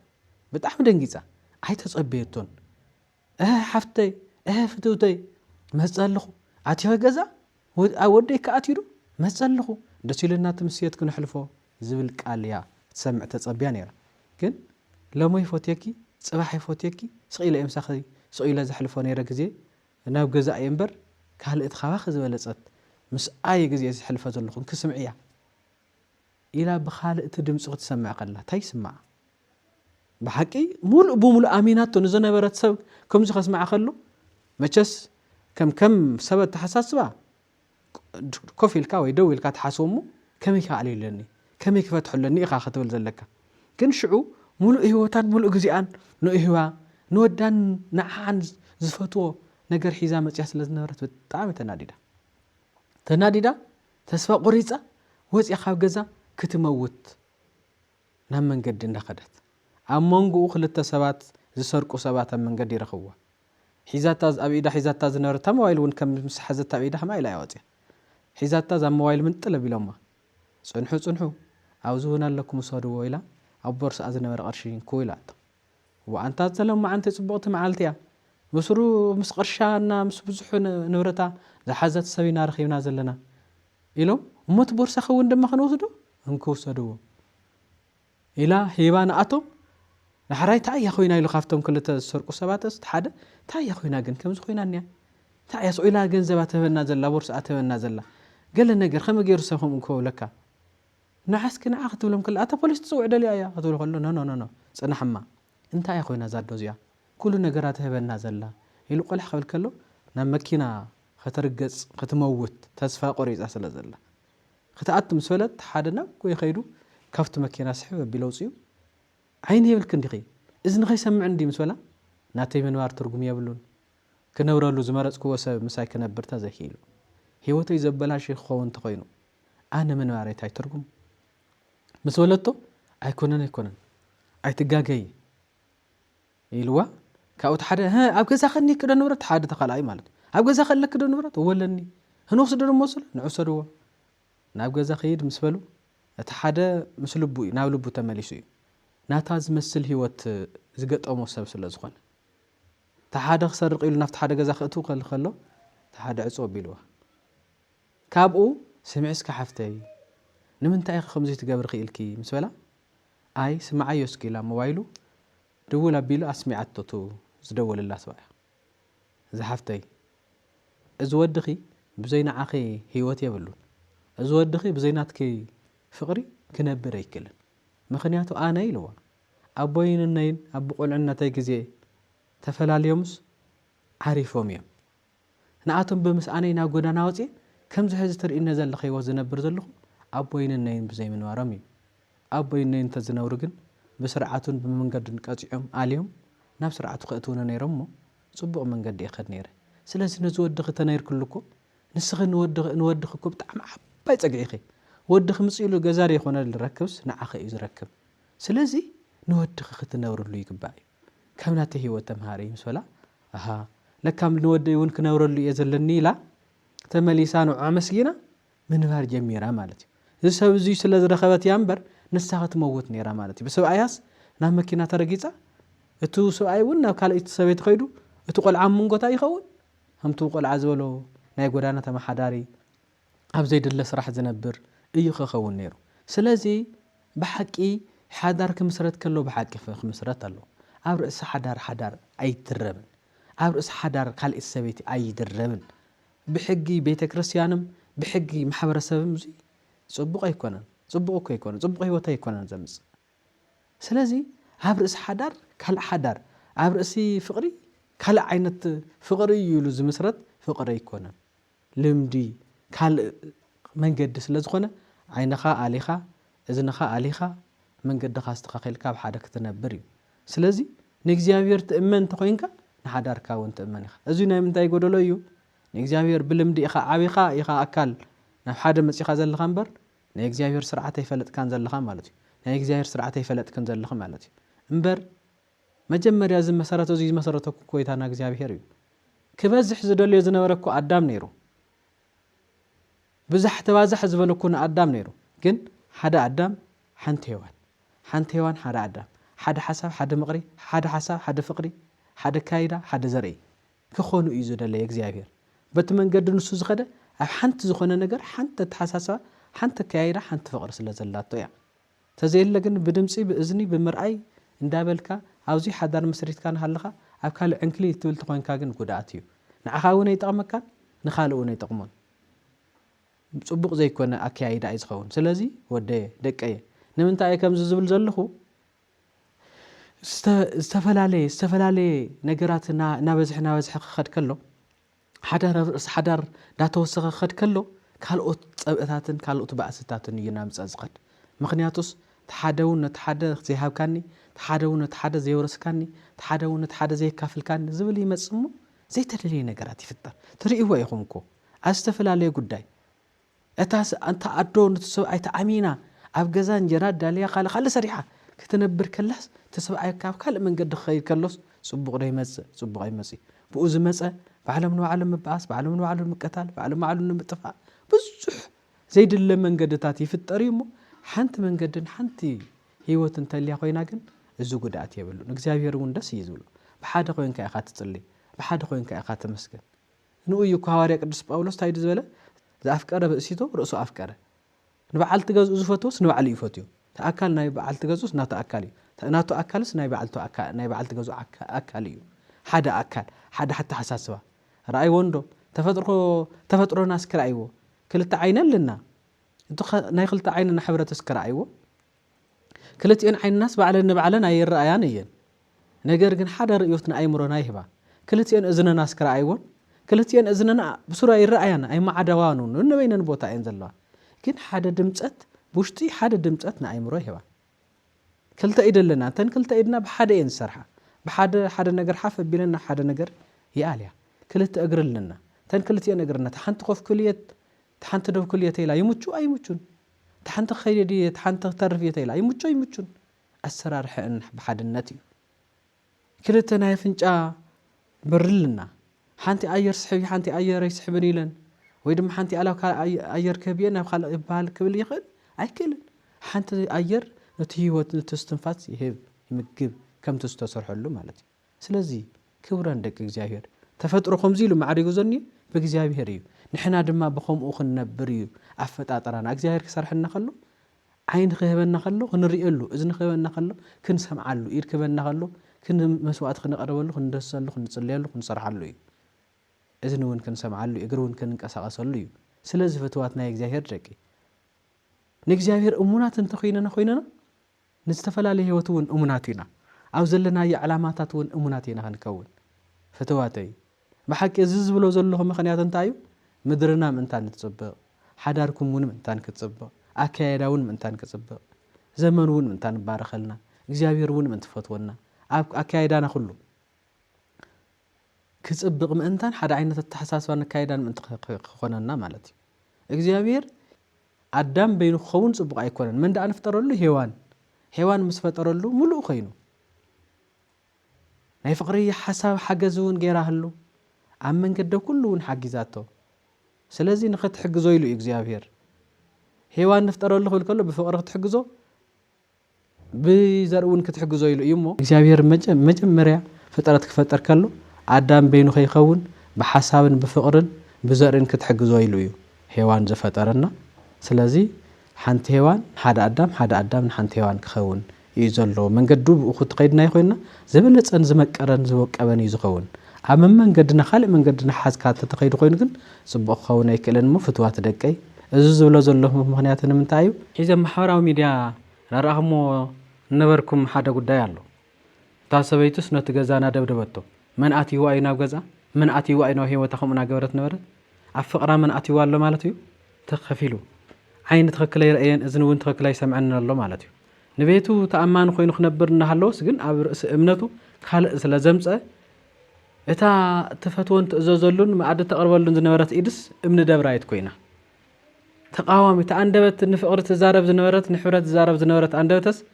ብጣዕሚ ደንጊፃ ኣይተጸበየቶን ሓፍተይ ፍትውተይ መፀለኹ ኣትዮ ገዛ ወደይ ከኣትይዱ መፀለኹ ደስ ኢሉና ትምስየት ክንሕልፎ ዝብል ቃል እያ ትሰምዕ ተጸብያ ነይራ ግን ለሞይ ፎትየኪ ጽባሕ ፎትየኪ ስቂለ እምሳኺ ስቂለ ዘሕልፎ ነይረ ግዜ ናብ ገዛ እየ እምበር ካልእት ኻባኺ ዝበለፀት ምስ ኣየ ግዜ ዝሕልፈ ዘለኹም ክስምዕ እያ ኢላ ብኻልእቲ ድምፂ ክትሰምዕ ከላ እንታይ ይስማዕ ብሓቂ ሙሉእ ብሙሉእ ኣሚናቶ ንዝነበረት ሰብ ከምዚ ከስምዓ ከሎ መቸስ ከም ሰበት ተሓሳስባ ኮፍ ኢልካ ወይ ደው ኢልካ ትሓስቦ እሞ ከመይ ክኣልዩለኒ ከመይ ክፈትሑለኒ ኢኻ ክትብል ዘለካ ግን ሽዑ ሙሉእ ህይወታን ሙሉእ ግዜኣን ንእህዋ ንወዳን ንዓን ዝፈትዎ ነገር ሒዛ መጽያ ስለ ዝነበረት በጣም ተናዲዳ ተስፋ ቆሪጻ ወጽያ ካብ ገዛ ክትመውት ናብ መንገዲ እንዳኸደት ኣብ መንጎኡ ክልተ ሰባት ዝሰርቁ ሰባት ኣብ መንገዲ ይረኽብዋ ሒዛታ ኣብ ኢዳ ሒዛታ ዝነበረታ ሞባይል እውን ከም ምስ ሓዘታ ኣብ ኢዳ ከማ ኢላ ያወጽያ ሒዛታ ዛ ሞባይል ምን ጥለ ቢሎማ ጽንሑ ኣብዙ ሆና ኣለኩም ወሰድዎ ኢላ ኣብ ቦርሳ ዝነበረ ቅርሺ ኮይላታ ወአንታ ዘለም አንተ ጽቡቕቲ መዓልቲያ መስሩ ምስ ቅርሻና ምስ ብዙሕ ንብረታ ዝሓዘት ሰቢና ረኺብና ዘለና ኢሎም ሞት ቦርሳ ኸውን ድማ ክንወስዶ እንከወሰድዎ ኢላ ሂባና ኣቶም ንሓራይ ታያ ኮይና ኢሉ ካፍቶም ክልተ ዝሰርቁ ሰባትስ ሓደ ታያ ኮይና ግን ከምዚ ኮይናንያ ታያ ሰኢላ ገንዘባ ተበና ዘላ ቦርሳ ተበና ዘላ ገለ ነገር ከመ ገይሩ ሰብኩም እንከውለካ ንሓስክ ንዓኽ ትብሎም ክል ኣታ ፖሊስ ትጽውዕ ደልያ እያ ክትብሎ ከሎ ኖ ጽናሕማ እንታይ ኮይና ዛዶዝያ ኩሉ ነገራት ተበና ዘላ ኢሉ ቆልሕ ክብል ከሎ ናብ መኪና ከተርገጽ ክትመውት ተስፋ ቆሪጻ ስለ ዘላ ክትኣት ምስ ፈለት ሓደ ናብ ወይ ኸይዱ ካፍቲ መኪና ስሕብ ቢለውጽዩ ዓይን ይብል ክንዲኺ እዝኒ ኸይሰምዕ እንዲ ምስ በላ ናተይ መንባር ትርጉም የብሉን ክነብረሉ ዝመረጽክዎ ሰብ ምሳይ ክነብር ተዘኪኢሉ ህይወተይ ዘበላሽ ክኸውን ተኾይኑ ኣነ መንባረይ ታይ ትርጉም ምስ በለቶ ኣይኮነን ኣይትጋገይ ኢልዋ ካብኡት ሓደ ኣብ ገዛ ኸኒ ክዶ ንብረት ሓደ ተኻልኣይ ማለት ኣብ ገዛ ኸለክ ክዶ ንብረት ወለኒ ህንወስዶ ደሞስለ ንዕሰድዎ ናብ ገዛ ኸይድ ምስ በሉ እቲ ሓደ ምስ ልቡ ናብ ልቡ ተመሊሱ እዩ ናታ ዝመስል ህይወት ዝገጠሞ ሰብ ስለ ዝኾነ ተሓደ ክሰርቕ ኢሉ ናፍቲ ሓደ ገዛ ክእቱ ከሎ ተሓደ ዕጾ ቢልዋ ካብኡ ስምዕስካ ሓፍተይ ንምንታይ ከምዚ ትገብር ኽኢልኪ ምስ በላ ኣይ ስምዓዮ ስኪላ ሞባይሉ ደውል ኣቢሉ ኣስሚዓቶቱ ዝደወልላ ሰብኣያ ዝሓፍተይ እዚ ወድኺ ብዘይናዓኺ ህይወት የብሉን እዚ ወድኺ ብዘይናትኪ ፍቕሪ ክነብር ኣይክልን ምኽንያቱ ኣነ ኢልዋ ኣቦይንነይን ኣብ ቁልዕነተይ ግዜ ተፈላለዮምስ ዓሪፎም እዮም ንኣቶም ብምስ ኣነይ ናብ ጎዳና ወፅየ ከምዚ ሕዚ ትርኢነ ዘለኸ ህይወት ዝነብር ዘለኹ ኣቦይንነይን ብዘይምንባሮም እዩ ኣቦይንነይን ተዝነብሩ ግን ብስርዓቱን ብመንገድን ቀፂዖም ኣልዮም ናብ ስርዓቱ ክእትውነ ነይሮም ሞ ጽቡቕ መንገዲ ይኸድ ነይረ ስለዚ ነዚ ወድኺ ተነይርክልኮ ንስኺ ንወድኺ እኮ ብጣዕሚ ዓባይ ፀግዒኺ ወድኺ ምፅኢሉ ገዛር ይኾነ ዝረክብስ ንዓኸ እዩ ዝረክብ ስለዚ ንወድኺ ክትነብርሉ ይግባእ እዩ ካብ ናተይ ህይወት ተምሃሪ ምስ በላ ኣሃ ለካም ንወደይ እውን ክነብረሉ እየ ዘለኒ ኢላ ተመሊሳ ንዑ መስጊና ምንባር ጀሚራ ማለት እዩ እዚ ሰብ እዙይ ስለ ዝረኸበት እያ እምበር ንሳ ክትመውት ነይራ ማለት እዩ ብሰብኣያስ ናብ መኪና ተረጊፃ እቲ ሰብኣይ እውን ናብ ካልኦት ሰበይቲ ኸይዱ እቲ ቆልዓ መንጎታ ይኸውን ከምቲ ቆልዓ ዝበሎ ናይ ጎዳና ተመሓዳሪ ኣብ ዘይድለ ስራሕ ዝነብር እዩ ክኸውን ነይሩ ስለዚ ብሓቂ ሓዳር ክምስረት ከሎ ብሓቂ ክምስረት ኣሎ ኣብ ርእሲ ሓዳር ኣይትረብን ኣብ ርእሲ ሓዳር ካልኦት ሰበይቲ ኣይድረብን ብሕጊ ቤተ ክርስቲያንም ብሕጊ ማሕበረሰብም እዚ ጽቡቕ ኣይኮነን ጽቡቕ ህይወት ኣይኮነን ዘምጽ ስለዚ ኣብ ርእሲ ሓዳር ካልእ ሓዳር ኣብ ርእሲ ፍቕሪ ካልእ ዓይነት ፍቕሪ ይሉ ዝምስረት ፍቕሪ ኣይኮነን ልምዲ ካልእ መንገዲ ስለ ዝኾነ ዓይንኻ ኣሊኻ እዝንኻ ኣሊኻ መንገድኻ ኣስተኻኺልካ ኣብ ሓደ ክትነብር እዩ ስለዚ ንእግዚኣብሔር ትእመን ተኾይንካ ንሓዳርካ እውን ትእመን ኢኻ እዚ ናይ ምንታይ ጎደሎ እዩ ንእግዚኣብሔር ብልምዲ ኢኻ ዓቢኻ ኢኻ ኣካል ናብ ሓደ መጺኻ ዘለኻ እምበር ናይ እግዚአብሔር ስርዓት ይፈለጥካን ዘለኻ ማለት እዩ ናይ እግዚአብሔር ስርዓት ይፈለጥክን ዘለኻ ማለት እዩ እምበር መጀመርያ እዚ መሰረቱ እዚ መሰረቱ ኮይታና እግዚአብሔር እዩ ክበዝሕ ዝደልዮ ዝነበረኩ ኣዳም ነይሩ ብዛሕ ተባዛሕ ዝበለኩን ኣዳም ነይሩ ግን ሓደ ኣዳም ሓንቲ ሄዋን ሓደ ኣዳም ሓደ ሓሳብ ሓደ ምቕሪ ሓደ ሓሳብ ሓደ ፍቕሪ ሓደ ካይዳ ሓደ ዘርኢ ክኾኑ እዩ ዝደለየ እግዚአብሔር በቲ መንገዲ ንሱ ዝኸደ ኣብ ሓንቲ ዝኾነ ነገር ሓንቲ ተሓሳስባ ሓንቲ ካይዳ ሓንቲ ፍቕሪ ስለ ዘላቶ እያ ተዘይለ ግን ብድምፂ ብእዝኒ ብምርኣይ እንዳበልካ ኣብዚ ሓዳር መስሪትካ ንሃለኻ ኣብ ካልእ ዕንክሊ ትብል ትኾንካ ግን ጉድኣት እዩ ንዓኻ እውን ኣይጠቕመካን ንኻልእ እውን ኣይጠቕሞን ጽቡቕ ዘይኮነ ኣካያይዳ እዩ ዝኸውን ስለዚ ወደየ ደቀየ ንምንታይ ከምዚ ዝብል ዘለኹ ዝተፈላለዩ ነገራት ናበዝሕ ክኸድ ከሎ ሓዳር ዳተወሰኸ ክኸድ ከሎ ካልኦት ፀብእታትን ካልኦት ባእስታትን እዩ ናምፀ ዝኸድ ምኽንያቱስ ተሓደውን ነቲ ሓደ ዘይሃብካኒ ተሓደውን ነቲ ሓደ ዘይወረስካኒ ተሓደውን ነቲ ሓደ ዘይካፍልካኒ ዝብል ይመጽሙ ዘይተደለየ ነገራት ይፍጠር ትርእይዎ ይኹምኮ ኣስተፈላለየ ጉዳይ እታስ ኣንተ ኣዶ ንትሰብኣይ ተኣሚና ኣብ ገዛ እንጀራ ዳልያ ካለ ሰሪሓ ክትነብር ከላስ ተሰብኣይ ካብ ካልእ መንገዲ ክኸይድ ከሎስ ጽቡቕ ዶ ይመጽእ ጽቡቕ ይመጽእ ብኡ ዝመጸ ባዕሎም ንባዕሎም ምባኣስ ባዕሎም ንባዕሎም ምቀታል ባዕሎም ንባዕሎም ንምጥፋእ ብዙሕ ዘይድለ መንገድታት ይፍጠር እሞ ሓንቲ መንገድን ሓንቲ ህይወት እንተልያ ኮይና ግን እዚ ጉድኣት የብሉን እግዚአብሔር እውን ደስ ይዝብሎ ብሓደ ኮይንካ ኢኻ ትጽልይ ብሓደ ኮይንካ ኢኻ ተመስገን ንኡዩ ሐዋርያ ቅዱስ ጳውሎስ ታይድ ዝበለ ዘኣፍቀረ ብእሲቶ ርእሱ ኣፍቀረ ንበዓል ትገዝኡ ዝፈትውስ ንበዓል ይፈትዩ ተኣካል ናይ በዓል ትገዝኡስ ናቱ ኣካል እዩ ናቱ ኣካልስ ናይ በዓል ትገዝኡ ኣካል እዩ ሓደ ኣካል ሓደ ሓታ ሓሳስባ رأي وندو تفطرو ناس كرأيو كلتا عين لنا نايخلتا عين نحبرة تسكرأيو كلتا عين الناس بعلنا أي الرأيان ين نجرجن حدا رأيوتنا أي مرة نايهبا كلتا أذن ناس كرأيو كلتا أذننا بسرعة الرأيان أي ما عدوانون إنه بين نبوتا ينزل الله كن حدا دمتت بوشتي حدا دمتتنا أي مرة هبا كلتا إيد لنا تن كلتا إيدنا بحدا ينسرها بحدا نجر حافظ بيننا حدا نجر ياليا كلت أجر لنا تن كلت أجرنا تحنت خوف كلية تحنت دو كلية لا يموتشو أي يموتشون تحنت خير دي تحنت ترفيه لا يموتشون السرار حن بحد النتي كلت أنا يفنجا برلنا حنتي أير سحبي حنتي أير يسحبني لن ويدم حنتي ألا أير كبيرنا وخال يبال كبل يخد أي كل حنتي أير نتهيوت نتستنفات يهب يمجب كم تستسر حلو مالتي سلازي كوران دك إجزاهير تفطرو خمزيلو معريغو زني بإجزاهير يو نحنا دما بخم أخن نبريو عفت أطرانا إجزاهير كسرحنا خلو عين خيبنا خلو خنريقلو إذن خيبنا خلو كن سمعلو يركبنا خلو كن مسوات خنقربلو خندسلو خنصليلو خنصرحلو إذن وين كن سمعلو يقرون كن كسقسلو سلازي فتواتنا إجزاهير دكي نإجزاهير أمونات انتخينا نخوينا نستفلالي هوتون أموناتنا أو زلنا يا علاماتون أموناتنا هنكون فتواتي بحكي زز بلو زلهم مخنيات انتايو مدرنا من تان تصبق حداركم ون من تان كتصبق أكايداون من تان كتصبق زمنون من تان بارخلنا إجزاهيرون من تفتونا أكايدانا كله كتصبق من تان حدا عينة التحساس وأن كايدان من تخوننا مالتي إجزاهير عدام بين خون صبق أيكون من دا نفترلو هيوان مسفترلو ملو خينو ناي فقرية حساب حجزون جيرهلو عمن كده كلون حجزاته سلازي نخت حجزو يلو إجزاهير هيوان نفترض له كله بفقرة حجزو بزرون كتحجزو يلو يمو إجزاهير مجمريا فترة كفتر كله عدام بينو خيخون بحساب بفقرن بزرن كتحجزو يلو هيوان زفترنا سلازي حنت هيوان حدا عدام حنت هيوان كخون يزلو من قدو أخذ قيدنا يخوينا زبلت أن زمكرن زوك أبني يزخون عم من قدنا خالق من قدنا حاز كات تقيد خوينكن صبح خونا يكلن مو فتوات دقي أزوز ولا زلهم مهنياتنا من تايو إذا محاورة ميديا نراهمو نبركم حدا قد يالو تاسبيتوس نتجزانا دبدبتو من أتي وأينا بجزا من أتي وأينا هي وتخمنا جورت نورت عفقرا من أتي والله مالتيو تخفيلو عين تخكلي رأيين إذن وين تخكلي سمعنا الله مالتيو نبيتو تأمان خوين خنبرنا هالوس جن عبر امنته خالق سلازمصه اتا تفتون تززلون ما عاد تقربلون زنبرت ايدس امن دبرايت كوينا تقاومي تاندبت نفقر تزارب زنبرت نحورت تزارب زنبرت اندبتس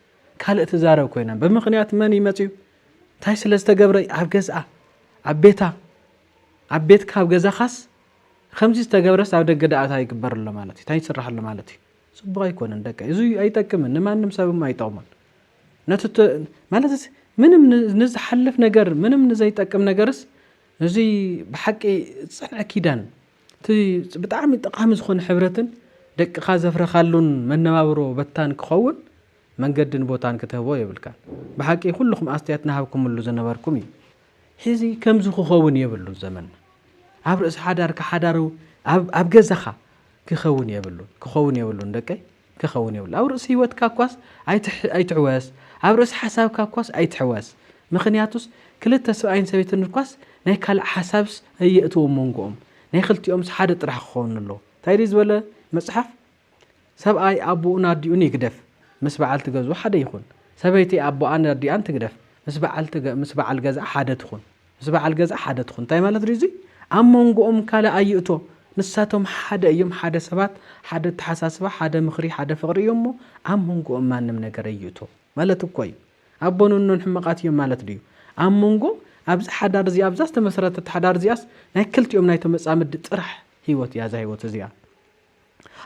خالق تزارب كوينا بمخنيات من يمطيو تاي سلازتغبري ابغزا ابيتا ابيت كابغزا خاص خمسي استغبرس اب دغداتا يكبرله مالتي تاي يسرحله مالتي صبغا يكون اندك يزو ايتكمن نمانم سبب ما يطومن نتت مالتس منم نزحلف ነገር منم نزيتقم ነገርስ እዚ بحقي صنع كيدان تي بጣعم طقام زخون حبرتن دقخا زفرخالون منبابرو بتان كخون منقدن بوتان كتهبو يبلكان بحقي كلكم استياتنا هابكم كل زنبركم حزي كم زخو خون يبلو زمن عبرس حدار كحدارو اب ገዛኻ كخون يبلون دقي كخون يبلون او رأس هيوت كاكواس اي تعواس او رأس حساب كاكواس اي تعواس مخنياتوس كلتا سبعين سبيتن الكواس ناي كال حسابس اي اتو مونغوم ناي خلتيوم حدا طرح خون له تايريز ولا مصحف سبعي ابو ناديون يقدف مسبعال تغزو حدا يخون سبيتي ابو انا دي انت تقدف مسبعال غزا حدا تخون زبع الجزء حدا تخون تاي مالت ريزي أمونجو كلا أيوتو نساتهم حدا يوم حدا سبات حدا تحساسبه حدا مخري حدا فقري يومه أمونجو ما نمنجر أيوتو مالت كوي أبونو إنه حمقات يوم مالت ريو أمونجو أبز حدا رزي أبزاس تمسرت حدا رزياس ناكلت يوم نايتو مسامد ترح هيوت يا زي هيوت زيا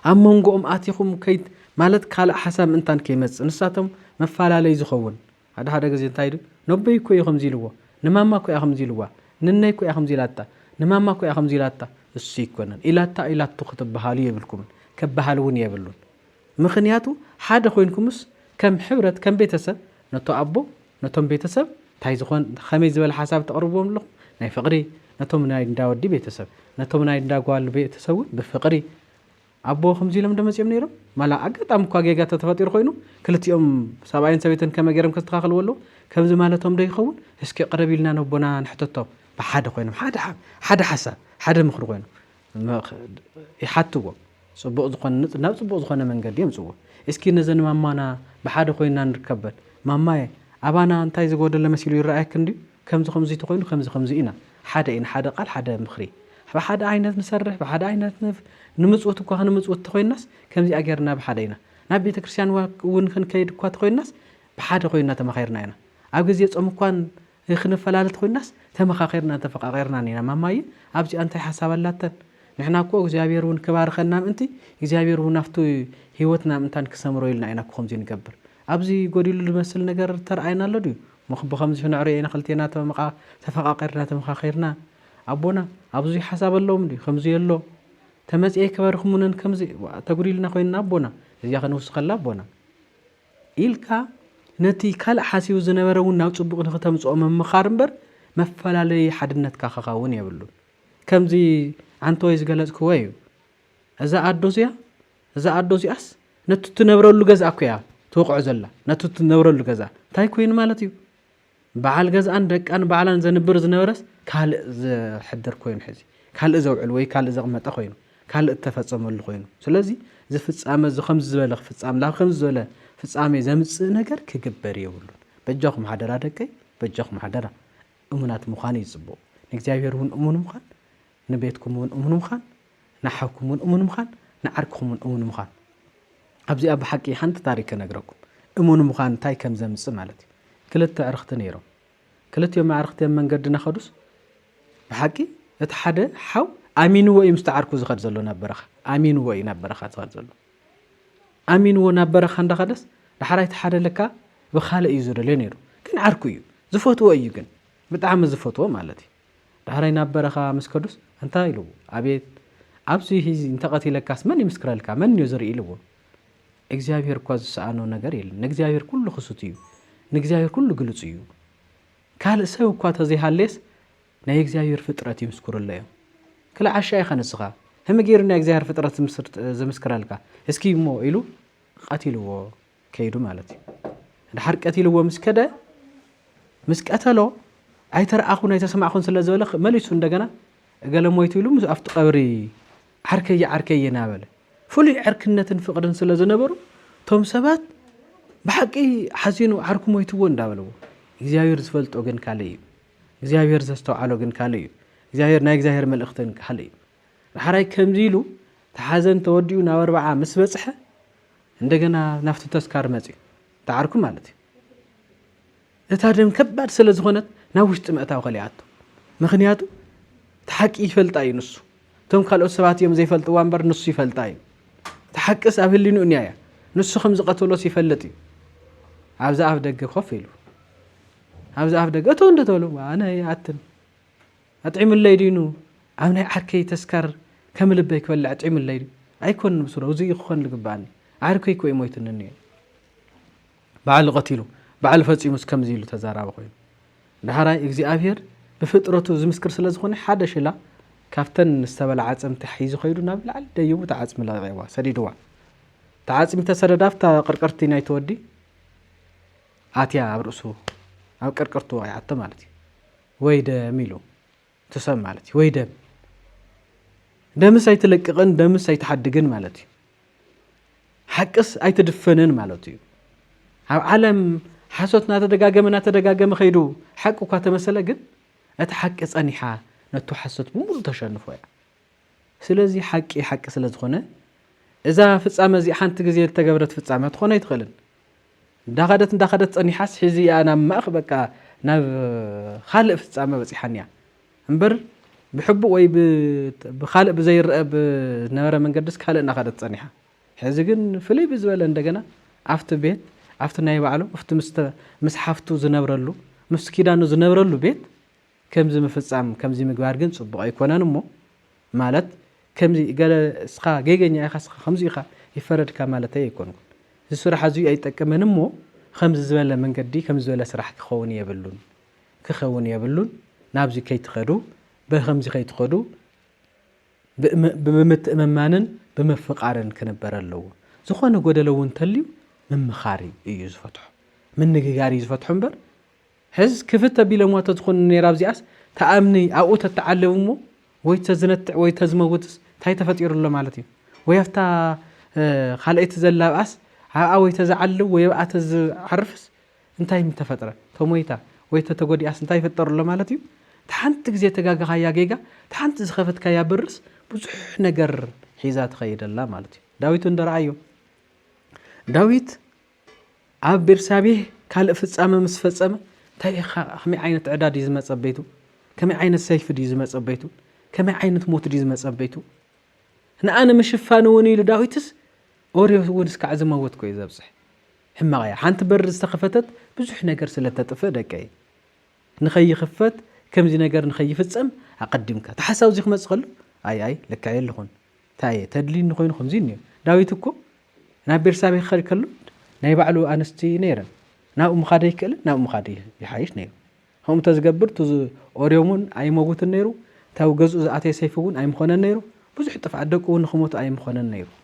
أمونجو آتيكم كيد مالت كلا حسام إنتان كيمز نساتهم مفعل لي زخون هذا جزء تايد نبي كوي خمزي لوا نماما كوي خمزي لوا ننني كوي خمزي لاتا نماما كوي خمزي لاتا السيكونن إلا تخطب بحالية بالكم كبحالون يبلون مخنياتو حدا خوينكمس كم حبرت كم بيتسب نتو أبو نتو بيتسب تايزخون خميز ولا حساب تقربهم له ناي فقري نتو مناي نداودي بيتسب نتو مناي نداقوال بيتسوي بفقري أبو خمزي لم دمس يمنيرو مالا أقطعم كواجيجا تتفاتير خوينو كلتيهم سبعين سبيتن كما جرم كستخاخل ولو كم زمالتهم ده يخون هسكي قرب لنا نبنا نحطه بحد خوينو حد حسا حد مخرج خوينو يحطوا صبوا زخون نب صبوا زخون من قديم صبوا اسكي نزن مامانا بحد خوينا نركبت ماماي أبانا أنتي زود لما سيلو يرأيك كندي كم زخمزي تخوينو كم زخمزي إنا حد قال حد مخري بحد عينات نسرح بحد عينات نمصوت كو نمصوت تخوي الناس كمزي اجرنا بحدينا ناب بيت كريستيان ون كنكيد كو تخوي الناس بحد خوينا تمخيرنا هنا اب غزي صوم كون خنفلالت خوي الناس تمخاخيرنا تفقاقيرنا نينا ماماي ابجي انت حساب اللاتن نحنا كو እግዚአብሔር ውን كبارخنا انت እግዚአብሔር ውን አፍቶ ህይወትና እንታን ከሰምሮ ይልና አይና ኮምዚ ንገብር አብዚ ጎዲሉ ልመስል ነገር ተርአይና አለዱ مخبو خمس نعري اينا خلتينا تفقاقيرنا تمخاخيرنا أبونا أبزي حساب اللهم دي خمزي اللو تمز إيه كبارخمونن كمزي تقولي لنا خوينا أبونا زي خنوس خلا أبونا إلكا نتي كلا حاسي وزنبرون ناوت صبغ نختم صوم مخارمبر مفلا لي حدنت كخاون يبلون كمزي عنتو يزغلص كويو إذا أدوزيا أس نتو تنبرو له غز أكويا توقع زلا نتو تنبرو له غزا تاي كوين مالتيو بعال غزا عندك أنا بعلان زنبر زنبرس كال حدر كوين حزي كال زوعل وي كال زغمت خوينو كال اتفصم له خوينو ስለዚህ ዝፍጻመ ዝخمس ዝበለ ፍጻም ላ خمس ዝበለ ፍጻሜ ዘምጽ ነገር ከገበር ይውሉ በጃኹም ሓደራ ደቀይ በጃኹም ሓደራ እሙናት ምዃን ይጽቦ ንእግዚአብሔር ሁን እሙን ምዃን ንቤትኩም ሁን እሙን ምዃን ንሓኩም ሁን እሙን ምዃን ንዓርክኩም ሁን እሙን ምዃን ኣብዚ ኣብ ሓቂ ሓንቲ ታሪክ ነግረኩም እሙን ምዃን ታይ ከም ዘምጽ ማለት ክልተ ዕርኽቲ ነይሮም ክልቲኦም ዕርኽቲ መንገድና ኸዱስ بحقي اتحدى حو امين و يمستعركو زخد زلو نبرخ امين و ينبرخ زخد زلو امين و نبرخ اندخدس دحراي اتحدى لك بخالق يزر لنيرو كن عركو يو زفوتو اي كن بتعم زفوتو مالتي دحراي نبرخ مسكدوس انت يلو ابيت ابسي هي انتقتي لكاس من يمسكرلك من يزر يلو እግዚአብሔር ኳዝ ሰአኖ ነገር የለም እግዚአብሔር ሁሉ خصوتيو እግዚአብሔር ሁሉ ግልጽዩ ካለ ሰው ኳ ተዘይሃለስ ናይ እግዚአብሔር ፍጥረት ይምስክሩልዩ ክላ ዓሻይ خنስኻ هم غيرنا እግዚአብሔር ፍጥረት ዝምስክራልካ እስኪ ሞ ኢሉ ቀቲልዎ ከይዱ ማለት ድሓር ቀቲልዎ ምስቀተሎ አይተርአኹን አይተሰማኹን ስለዘበለ መልሱ እንደገና ገለሞይቱ ኢሉ አፍጥ ቀብሪ ዓርከየ ናበለ فلي عركنة فقدن سلازنبرو توم سبات بحقي حزينو عركم ويتو እንዳበለው እግዚአብሔር ዝፈልጦ ግን ካለይ እግዚአብሔር ዘስተውዓሎ ግን ካለይ እግዚአብሔር ናይ እግዚአብሔር መልእክተን ካለይ ሐራይ ከምዚሉ ተሐዘን ተወዲዩ ና 40 ምስ በጽሐ እንደገና ናፍቱ ተስካር መጽ ተዓርኩ ማለት እታ ደም ከባድ ስለዝኾነት ና ውሽጥ መእታው ኸሊያቱ ምክንያቱ ተሐቂ ይፈልጣይ ንሱ ቶም ካልኦት ሰባት እዮም ዘይፈልጥዋ እምበር ንሱ ይፈልጣይ تحقس أبلينو نيايا نسخم زقتولو سيفلتي عاوز أعرف دقة خفيلو عاوز أعرف دقة أتون دتولو أنا عتم أطعم الليلينو عمنا عركي تسكر كمل بيك ولا أطعم الليل أيكون بسرعة وزي خون لقباني عركي كوي مويتنني بعل قتيلو بعل فتي مسكم زيلو تزارع بخوين نهارا إجزي أبير بفطرته زمسكر سلازخوني حدا شلا كافتن نستبل عزم تحيز خيرو نابل على ديو تعزم لا غيوا سديدوا تعزم تسردافتا قرقرتي ناي تودي اتيا برسو او قرقرتو يعت مالتي ويد ميلو تسم مالتي ويد دمس ايتلققن دمس ايتحدقن مالتي حقس ايتدفنن مالتي عالم حسوتنا تدغاغمنا خيدو حقو كاتمسله جن أتحق أصنيحة نتو حسد بمول تشنفوا سلازي حق سلاز خونه إذا فتصامة زي حانت غزي تجبرت فتصامة تخونه يتخلن داخدت أصنيحة حزي أنا ما أخبك ناب خالق فتصامة بصيحانيا امبر بحب وي بخالق بزي الرأب نورا من قدس خالق ناخدت أصنيحة حزي جن فلي بزوال عندنا عفت بيت عفت نايب علو عفت مسحفتو زنبرلو مسكيدانو زنبرلو بيت كم زي مفتصام كم زي مقبار جن صبغ يكونان مو مالت كم زي قال اسخا جيجني اخ اسخا خمسي خا يفرد كمالته يكون السرح زي يتكمن مو خمس زباله من قدي خمس زباله سرح كخون يبلون نابزي كي تخدو بخمس كي تخدو بمتأممانن بمفقارن كنبرلو زخونه غدلو انتليو من مخاري يزفتح من نغاري يزفتح امبر حز كفت بيلمو تدخل نيرابزياس تامني او تتعلمو وي تزنت وي تزموتس تاي تفطير له معناتي وي افتا خالئت زلاباس او تزعلو وي اتز عرفس انتي متفطره توميتا وي تتغودياس انتي فطر له معناتي تحنت غزي تغاغا يا جيجا تحنت زخفتك يا برس بزح ነገር ሒዛ ትخيدላ ማለት እዩ ዳዊት እንደራአዩ ዳዊት ኣብ ቤርሳቤህ ካልእ ፍጻመ ምስ ፈጸመ ታይ ከመይ ዓይነት ዕዳድ ይዝመጸበይቱ ከመይ ዓይነት ሰይፍ ይዝመጸበይቱ ከመይ ዓይነት ሞት ይዝመጸበይቱ ንኣነ ምሽፋን ወኒ ኢሉ ዳዊትስ ኦርዮስ ወንስ ከዓዝመወት ኮይ ዘብጽሕ ሕማያ ሓንቲ በር ዝተኸፈተት ብዙሕ ነገር ስለተጥፈ ደቀይ ንኸይ ክፈት ከምዚ ነገር ንኸይ ፍጸም ኣቀድምካ ተሓሳብ ዚ ክመጽኸሉ አይ ለካ የለኹን ታይ ተድሊን ኮይኑ ከምዚ ነው ዳዊት እኮ ናብ ቤርሳቤህ ኸሪ ከሉ ናይ ባዕሉ ኣንስቲ ነይረን ናብ ምኻደ ይክእል ናብ ምኻደ ይሓይሽ ነይሩ هم تزجبر تز أوريومون أي موجود النيرو تاو جزء أتي سيفون أي مخنا النيرو بزح تفعدكون خموت أي مخنا النيرو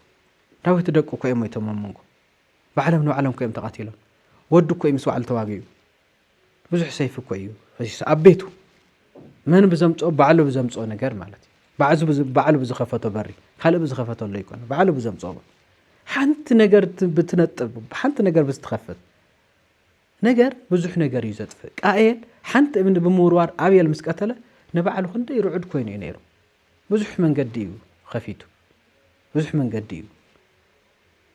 تاو تدقوا كيم يتمم منكم بعلم نو علم كيم تقاتلون ودوا كيم سوال تواجيو بزح سيف كويو فش أبيتو من بزمت بعلو بزمت أنا جر مالتي بعلو بزخفته بري خلي بزخفته اللي يكون بعلو بزمت أبا حنت نجر بتنطب حنت نجر بستخفت نجر بزح نجر يزدفق قايل حنت من بموروار أبي المسكتله نبعله خنده يرعد كوين ينيرو بزح من قديو خفيتو بزح من قديو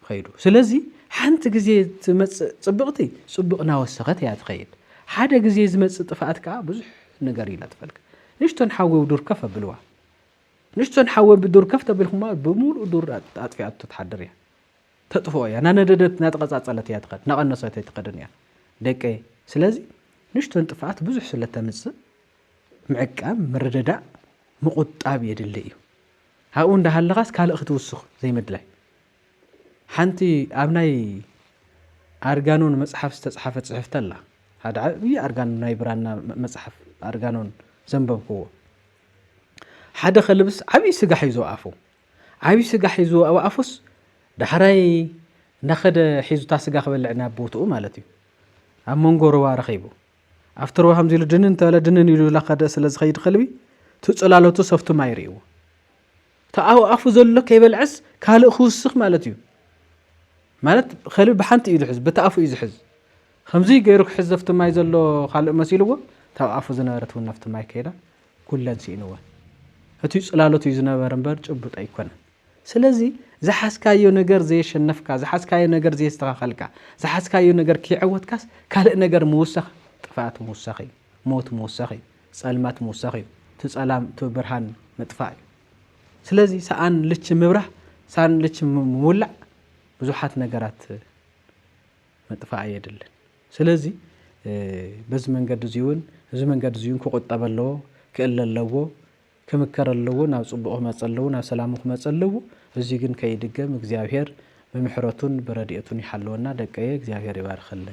خيرو سلازي حنت جزي صبغتي صبغنا وسخت يا تخيل حدا جزي زمت طفاتك بزح نجر يلا تفلك ليش تنحوي ودور كفه بالوا ليش تنحوي بدور كفته بالخما بمول ودور اطفئات تتحدر يا تطفوا يا انا نددت نتقصصلت يا تقد نقنصت يتقدن يا دقي سلازي ليش تنطفات بزح سلتمص معقام مرددا مقطاب يدليو هاو እንደ ሃለኻስ ካልእኽት ውስኽ ዘይመድላይ ሓንቲ ኣብናይ ኣርጋኖን መጽሐፍ ዝተጻሕፈት ጽሕፍተላ ሓደ ዓብይ ኣርጋኖን ናይ ብራና መጽሐፍ ኣርጋኖን ዘንበብክዎ ሓደ ኸልብስ ዓብይ ስጋ ሒዙ ኣፉ ዓብይ ስጋ ሒዙ ኣፉስ ዳሕራይ ናኸደ ሒዙ ታ ስጋ ክበልዕና ቦትኡ ማለት እዩ ኣብ መንጎ ሩባ ረኺቡ ኣፍተር ወሃምዚ ኢሉ ድንን ተለ ድንን ኢሉ ላኸደ ስለዚ ኸይድ ኸልቢ ትጽላለቱ ሰፍቱ ማይሪው تأو أفو زلك يبلعس كهلا خوسخ مالتيو مالت خلي بحنت إيد حز بتأفو إيد حز خمزي غيرك حزفت ما يزلو خالق مسيلوه تأو أفو زنارت ونفت ما كيدا كلن سينوه هتيس لالو تيزنا برنبر جبت أيكون سلازي زحس كايو نجر زي شنفكا زحس كايو نجر زي استغخلكا زحس كايو نجر كي عوت كاس كهلا نجر موسخ طفات موسخي موت موسخي سلمات موسخي تسألام تبرهان متفاعل سلازي سان لتش مبرح سان لتش مولع بزوحات نجارات متفاعل يدل سلازي بز من قد زيون بز من قد زيون كقطب الله كإلا الله كمكر الله ناو صبوه ما تصلوا ناو سلامه ما تصلوا زيجن كيدقة مجزاهير بمحرتون برديئتون يحلونا دقيق زاهير يبارخ الله